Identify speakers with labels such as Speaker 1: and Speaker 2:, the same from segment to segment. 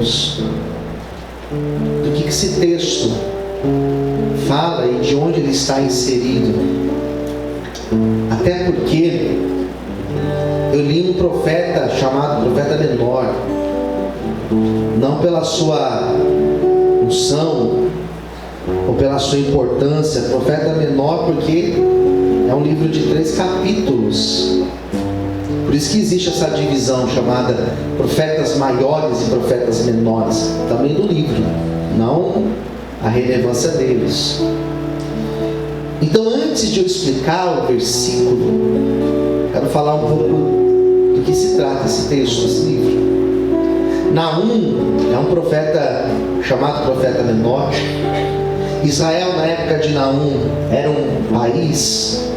Speaker 1: do que esse texto fala e de onde ele está inserido. Até porque eu li um profeta chamado profeta menor, não pela sua unção ou pela sua importância, profeta menor porque é um livro de 3 capítulos. Por isso que existe essa divisão chamada profetas maiores e profetas menores, também no livro, não a relevância deles. Então, antes de eu explicar o versículo, quero falar um pouco do que se trata esse texto, esse livro. Naum é um profeta chamado profeta menor. Israel, na época de Naum, era um país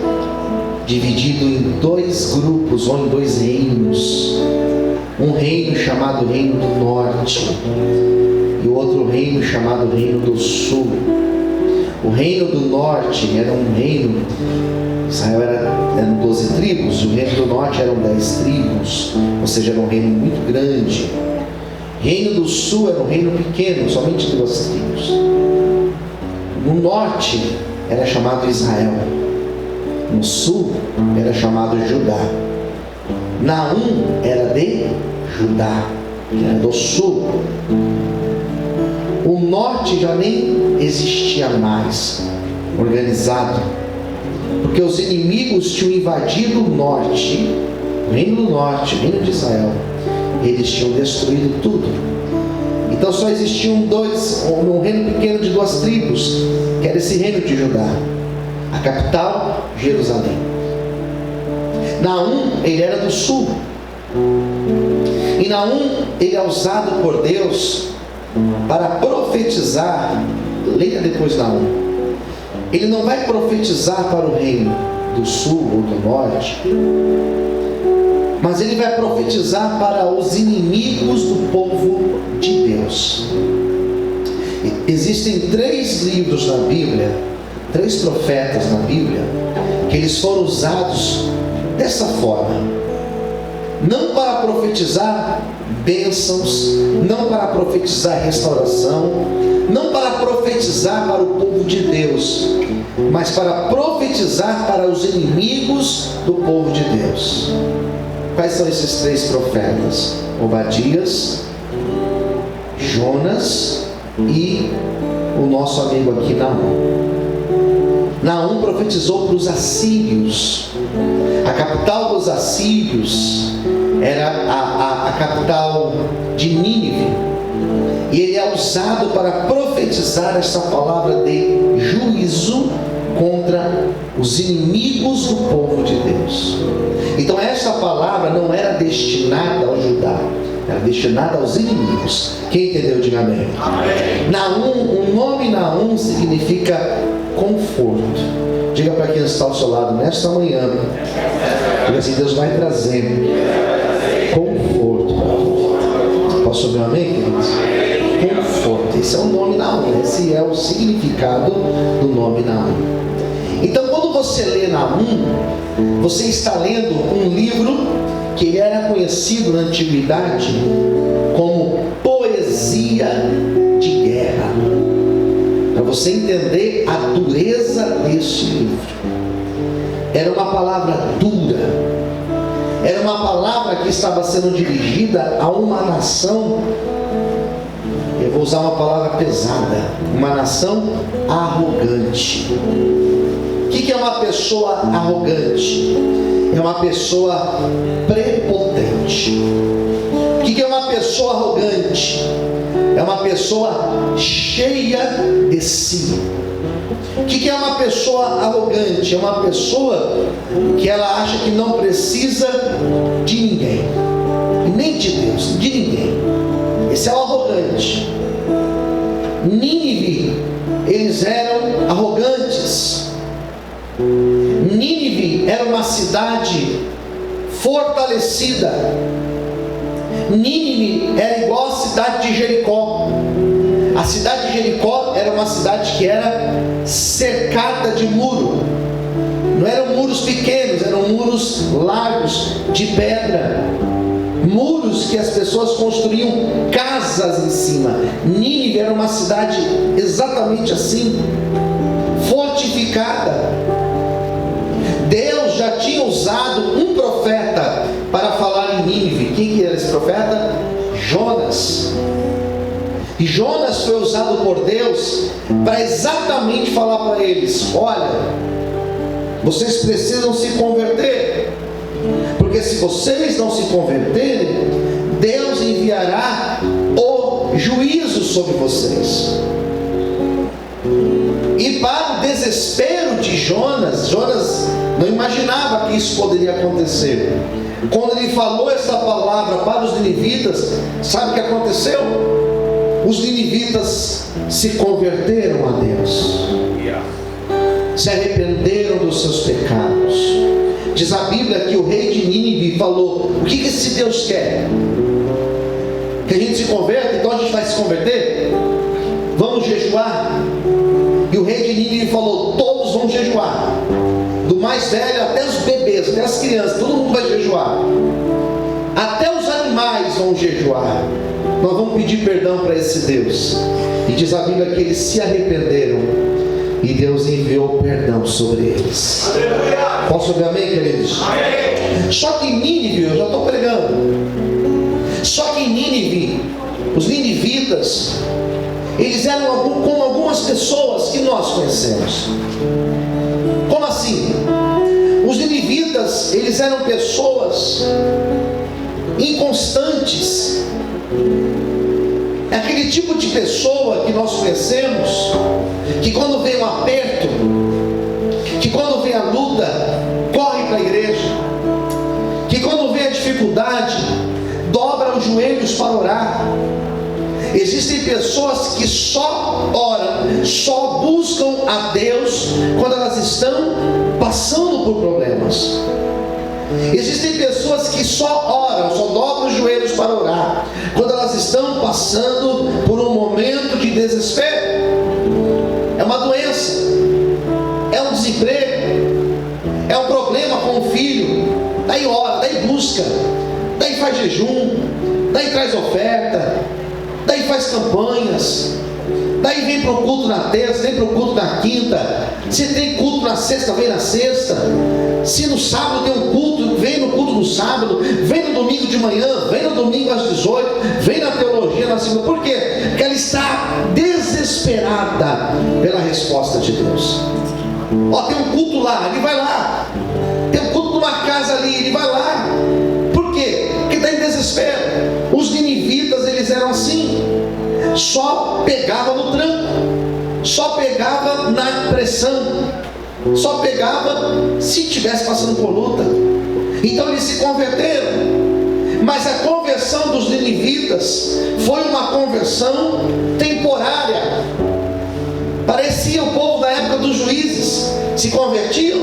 Speaker 1: dividido em 2 grupos ou em 2 reinos. Um reino chamado Reino do Norte e o outro reino chamado Reino do Sul. O Reino do Norte era um reino, Israel eram 12 tribos, e o Reino do Norte eram 10 tribos, ou seja, era um reino muito grande. O Reino do Sul era um reino pequeno, somente 2 tribos. No norte era chamado Israel, no sul era chamado Judá. Naum era de Judá, que era do sul. O norte já nem existia mais organizado, porque os inimigos tinham invadido o norte, o reino do norte, o reino de Israel. Eles tinham destruído tudo. Então só existiam um reino pequeno de 2 tribos, que era esse reino de Judá. A capital, Jerusalém. Naum, ele era do sul. E Naum, ele é usado por Deus para profetizar. Leia depois Naum. Ele não vai profetizar para o reino do sul ou do norte, mas ele vai profetizar para os inimigos do povo de Deus. Existem 3 livros na Bíblia, 3 profetas na Bíblia, que eles foram usados dessa forma. Não para profetizar bênçãos, não para profetizar restauração, não para profetizar para o povo de Deus, mas para profetizar para os inimigos do povo de Deus. Quais são esses 3 profetas? Obadias, Jonas e o nosso amigo aqui Naum. Naum profetizou para os assírios. A capital dos assírios era a capital de Nínive. E ele é usado para profetizar essa palavra de juízo contra os inimigos do povo de Deus. Então essa palavra não era destinada ao Judá, era destinada aos inimigos. Quem entendeu, diga amém. Amém. Naum, o nome Naum significa conforto. Diga para quem está ao seu lado nesta manhã, diga assim: Deus vai trazer conforto para você. Posso ouvir um amém, queridos? Conforto. Esse é o nome Naum, esse é o significado do nome Naum. Então, quando você lê Naum, você está lendo um livro que ele era conhecido na antiguidade como poesia de guerra. Para você entender a dureza desse livro, era uma palavra dura, era uma palavra que estava sendo dirigida a uma nação, eu vou usar uma palavra pesada, uma nação arrogante. O que é uma pessoa arrogante? É uma pessoa prepotente. O que é uma pessoa arrogante? É uma pessoa cheia de si. O que é uma pessoa arrogante? É uma pessoa que ela acha que não precisa de ninguém, nem de Deus, de ninguém. Esse é o arrogante. Nínive, eles eram arrogantes. Nínive era uma cidade fortalecida. Nínive era igual à cidade de Jericó. A cidade de Jericó era uma cidade que era cercada de muro. Não eram muros pequenos, eram muros largos de pedra. muros que as pessoas construíam casas em cima. Nínive era uma cidade exatamente assim, fortificada. Deus já tinha usado um profeta para falar em Nínive. Quem que era esse profeta? Jonas. E Jonas foi usado por Deus para exatamente falar para eles: olha, vocês precisam se converter, porque se vocês não se converterem, Deus enviará o juízo sobre vocês. E para o desespero de Jonas, Jonas não imaginava que isso poderia acontecer. Quando ele falou essa palavra para os ninivitas, sabe o que aconteceu? Os ninivitas se converteram a Deus, se arrependeram dos seus pecados. Diz a Bíblia que o rei de Nínive falou: o que esse Deus quer? Que a gente se converta? Então a gente vai se converter? Vamos jejuar? E o rei de Nínive falou: todos vão jejuar, do mais velho até os bebês, até as crianças, todo mundo vai jejuar, até os animais vão jejuar. Nós vamos pedir perdão para esse Deus. E diz a Bíblia que eles se arrependeram e Deus enviou perdão sobre eles. Aleluia. Posso ouvir amém, queridos? Amém. Só que em Nínive, eu já estou pregando, só que em Nínive, os ninivitas, eles eram como algumas pessoas que nós conhecemos. Como assim? Os ninivitas, eles eram pessoas inconstantes. É aquele tipo de pessoa que nós conhecemos, que quando vem um aperto, que quando vem a luta, corre para a igreja, que quando vem a dificuldade, dobra os joelhos para orar. Existem pessoas que só oram, só buscam a Deus quando elas estão passando por problemas. Existem pessoas que só oram, só dobram os joelhos para orar quando elas estão passando por um momento de desespero. É uma doença, é um desemprego, é um problema com o filho. Daí ora, daí busca, daí faz jejum, daí traz oferta, daí faz campanhas, daí vem para o culto na terça, vem para o culto na quinta. Se tem culto na sexta, vem na sexta. Se no sábado tem um culto, vem no culto no sábado. Vem no domingo de manhã, vem no domingo às 18, vem na teologia na segunda. Por quê? Porque ela está desesperada pela resposta de Deus. Ó, tem um culto lá, ele vai lá. Tem um culto numa casa ali, ele vai lá. Por quê? Porque está em desespero. Os ninivitas, eles eram assim, só pegava no tranco, só pegava na pressão, só pegava se estivesse passando por luta. Então eles se converteram, mas a conversão dos ninivitas foi uma conversão temporária. Parecia o povo da época dos juízes: se convertiam,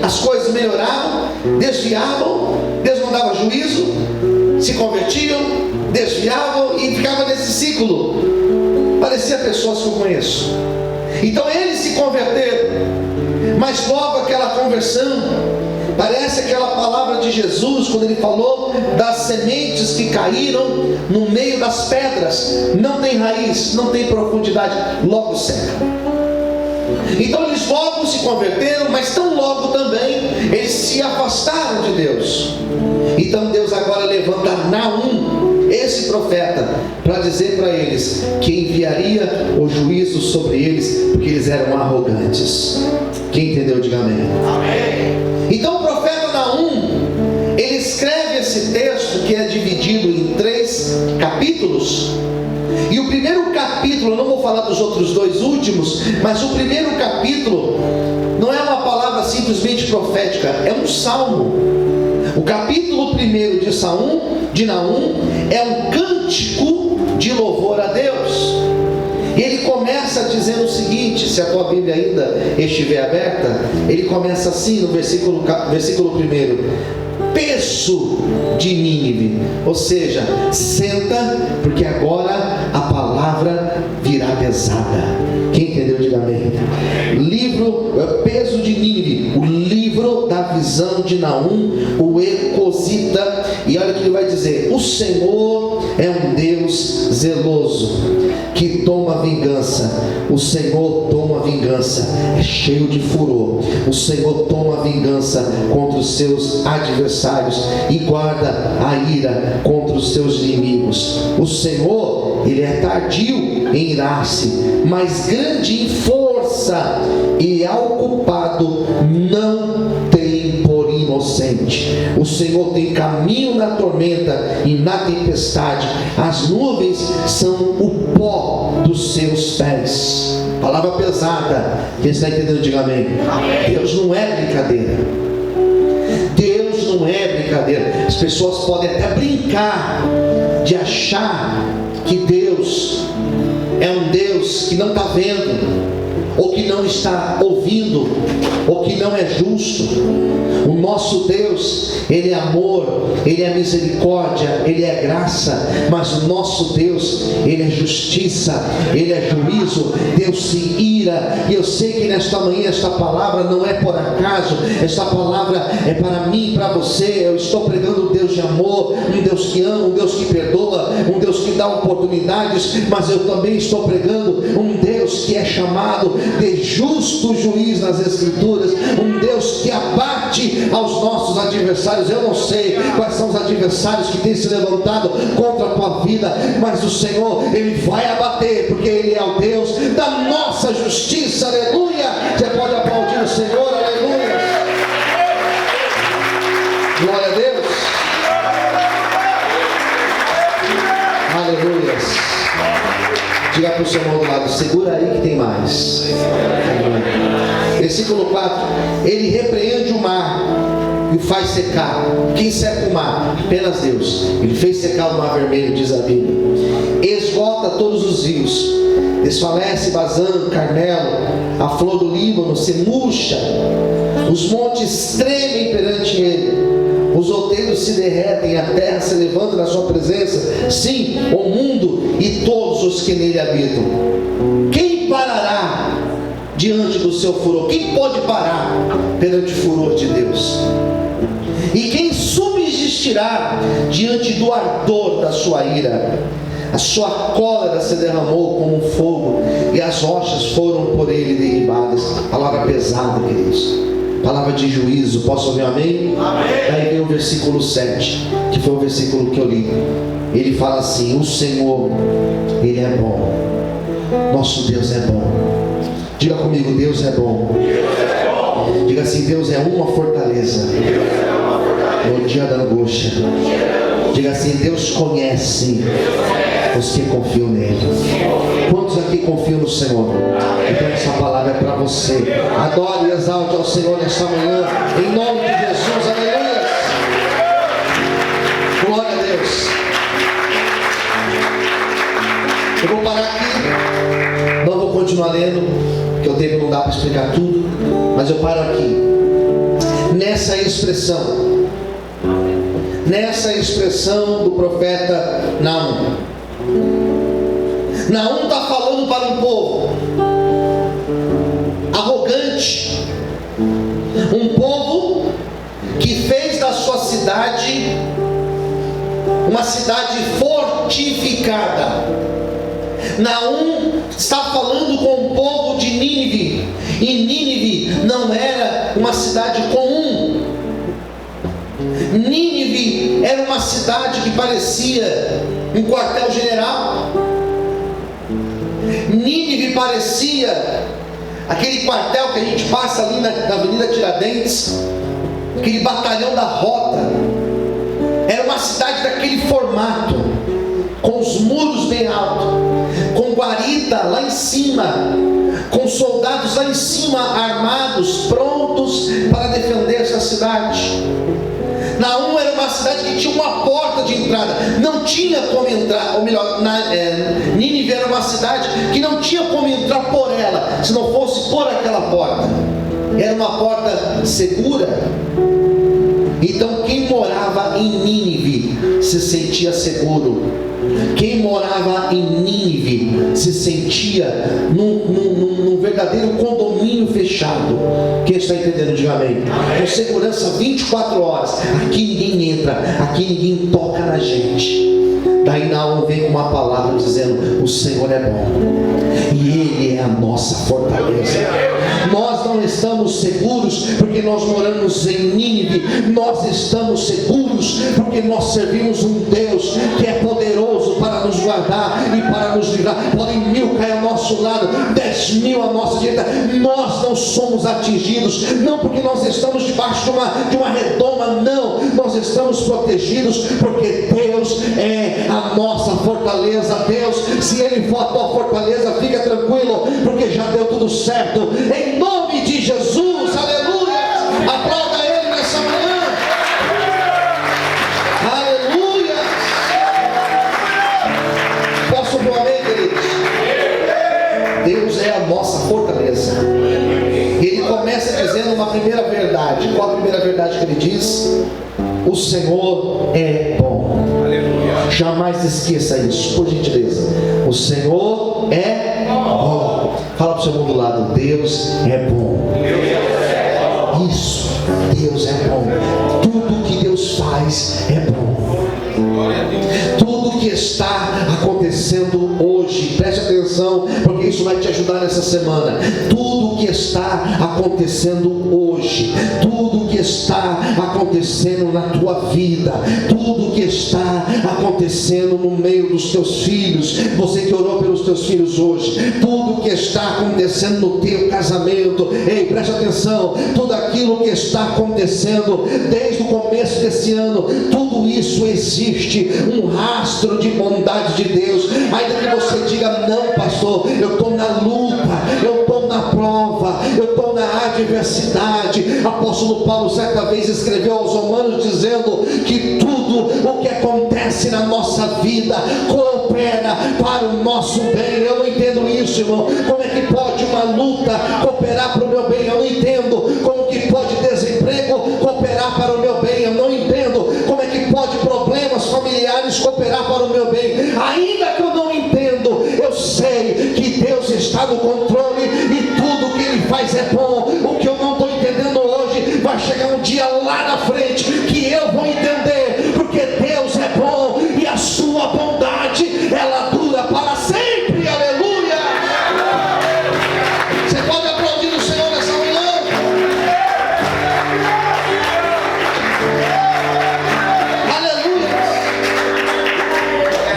Speaker 1: as coisas melhoravam, desviavam, Deus não dava juízo, se convertiam, desviavam e ficava nesse ciclo. Parecia pessoas que eu conheço. Então eles se converteram, mas logo aquela conversão parece aquela palavra de Jesus quando ele falou das sementes que caíram no meio das pedras: não tem raiz, não tem profundidade, logo seca. Então eles logo se converteram, mas tão logo também eles se afastaram de Deus. Então Deus agora levanta Naum, esse profeta, para dizer para eles que enviaria o juízo sobre eles, porque eles eram arrogantes. Quem entendeu, diga amém. Amém. Então o profeta Naum, ele escreve esse texto que é dividido em 3 capítulos. E o primeiro capítulo, eu não vou falar dos outros 2 últimos, mas o primeiro capítulo não é uma palavra simplesmente profética, é um salmo. O capítulo 1 de Naum é um cântico de louvor a Deus. E ele começa dizendo o seguinte, se a tua Bíblia ainda estiver aberta, ele começa assim no versículo 1: peso de Nínive, ou seja, senta, porque agora a palavra virá pesada. Quem entendeu, diga amém. Peso de Nínive, o livro da visão de Naum, o Ecosita. E olha o que ele vai dizer: Senhor é um Deus zeloso, que toma vingança. O Senhor toma vingança, é cheio de furor. O Senhor toma vingança contra os seus adversários e guarda a ira contra os seus inimigos. O Senhor, Ele é tardio em irar-se, mas grande em força, e ao culpado não tem por inocente. O Senhor tem caminho na tormenta e na tempestade. As nuvens são o pó dos seus pés. Palavra pesada. Quem está entendendo, diga amém. Deus não é brincadeira. Deus não é brincadeira. As pessoas podem até brincar de achar que Deus é um Deus que não está vendo, ou que não está ouvindo, ou que não é justo. O nosso Deus, Ele é amor, Ele é misericórdia, Ele é graça. Mas o nosso Deus, Ele é justiça, Ele é juízo. Deus se ira. E eu sei que nesta manhã esta palavra não é por acaso. Esta palavra é para mim e para você. Eu estou pregando um Deus de amor, um Deus que ama, um Deus que perdoa, um Deus que dá oportunidades. Mas eu também estou pregando um Deus que é chamado de justo juiz nas Escrituras, um Deus que abate aos nossos adversários. Eu não sei quais são os adversários que têm se levantado contra a tua vida, mas o Senhor, Ele vai abater, porque Ele é o Deus da nossa justiça. Aleluia! Você pode aplaudir o Senhor. Aleluia! Glória a Deus. Aleluia. Diga para o seu irmão do lado: segura aí que tem mais. Versículo 4: Ele repreende o mar e o faz secar. Quem seca o mar? Apenas Deus. Ele fez secar o mar vermelho, diz a Bíblia. Esgota todos os rios, desfalece Bazã, Carmelo, a flor do Líbano se murcha, os montes tremem perante Ele, os outeiros se derretem, a terra se levanta na sua presença, sim, o mundo e todos os que nele habitam. Quem parará diante do seu furor? Quem pode parar perante o furor de Deus? E quem subsistirá diante do ardor da sua ira? A sua cólera se derramou como um fogo, e as rochas foram por ele derribadas. Palavra pesada, queridos. Palavra de juízo. Posso ouvir amém? Amém. Daí vem o versículo 7, que foi o versículo que eu li. Ele fala assim: o Senhor, Ele é bom. Nosso Deus é bom. Diga comigo: Deus é bom. Deus é bom. Diga assim: Deus é uma fortaleza no dia da angústia. Diga assim: Deus conhece os que confiam nele. Quantos aqui confiam no Senhor? Então essa palavra é para você. Adore e exalte ao Senhor nesta manhã, em nome de Jesus. Aleluia. Glória a Deus. Eu vou parar aqui, não vou continuar lendo, porque o tempo não dá para explicar tudo, mas eu paro aqui nessa expressão do profeta Naum. Naum está falando para um povo arrogante, um povo que fez da sua cidade uma cidade fortificada. Naum está falando com o povo de Nínive, e Nínive não era uma cidade comum. Nínive era uma cidade que parecia um quartel-general. Nínive parecia aquele quartel que a gente passa ali na Avenida Tiradentes, aquele batalhão da rota. Era uma cidade daquele formato, com os muros bem altos, com guarita lá em cima, com soldados lá em cima armados, prontos para defender essa cidade. Naum era uma cidade que tinha uma porta de entrada, não tinha como entrar, ou melhor, Nínive era uma cidade que não tinha como entrar por ela, se não fosse por aquela porta. Era uma porta segura. Então quem morava em Nínive se sentia seguro. Quem morava em Nínive se sentia num verdadeiro condomínio fechado. Quem Quem está entendendo, diga amém. Com segurança 24 horas. Aqui ninguém entra, aqui ninguém toca na gente. Daí Naum vem com uma palavra dizendo: o Senhor é bom e Ele é a nossa fortaleza. Nós não estamos seguros porque nós moramos em Nínive. Nós estamos seguros porque nós servimos um Deus que é poderoso para nos guardar e para nos livrar. Podem 1000 cair ao nosso lado, 10.000 à nossa direita. Nós não somos atingidos, não porque nós estamos debaixo de uma redoma, não. Nós estamos protegidos porque Deus é a nossa fortaleza. Deus, se Ele for a tua fortaleza, fica tranquilo, porque já deu tudo certo. Em nome de Jesus, aleluia. Aplauda Ele nessa manhã. Aleluia. Posso pôr amém, queridos? Deus é a nossa fortaleza. Ele começa dizendo uma primeira verdade. Qual a primeira verdade que ele diz? O Senhor é bom. Jamais esqueça isso, por gentileza. O Senhor é bom. Fala para o seu irmão do lado: Deus é bom. Isso, Deus é bom. Tudo que Deus faz é bom. Tudo que está acontecendo hoje, preste atenção, porque isso vai te ajudar nessa semana. Tudo que está acontecendo hoje, tudo que está acontecendo na tua vida, tudo que está acontecendo no meio dos teus filhos, você que orou pelos teus filhos hoje, tudo que está acontecendo no teu casamento, ei, preste atenção, tudo aquilo que está acontecendo desde o começo desse ano, tudo isso existe um rastro de bondade de Deus. Ainda que você diga: não, pastor, eu estou na luta, eu estou na prova, eu estou na adversidade. Apóstolo Paulo certa vez escreveu aos Romanos dizendo que tudo o que acontece na nossa vida coopera para o nosso bem. Eu não entendo isso, irmão. Como é que pode uma luta cooperar para o meu bem? Eu não entendo. Como que pode desemprego cooperar para o meu bem? Eu não entendo. Como é que pode problemas familiares cooperar para o meu bem? Ainda que eu não entendo, eu sei que Deus está no controle e tudo que Ele faz é bom. O que eu não estou entendendo hoje, vai chegar um dia lá na frente que eu vou entender, porque Deus é bom e a sua bondade, ela dura para sempre. Aleluia. Você pode aplaudir o Senhor nessa manhã? Aleluia.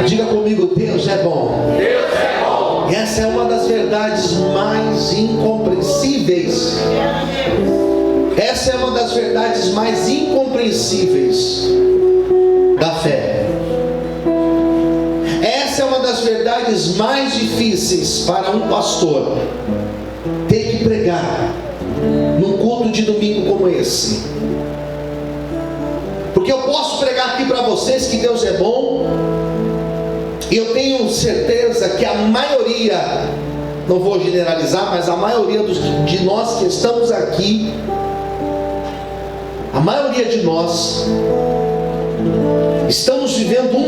Speaker 1: Diga comigo: Deus é bom. Deus é bom. E essa é uma das verdades mais incompreensíveis. Essa é uma das verdades mais incompreensíveis da fé. Essa é uma das verdades mais difíceis para um pastor ter que pregar num culto de domingo como esse. Porque eu posso pregar aqui para vocês que Deus é bom, e eu tenho certeza que a maioria, não vou generalizar, mas a maioria de nós que estamos aqui, a maioria de nós estamos vivendo uma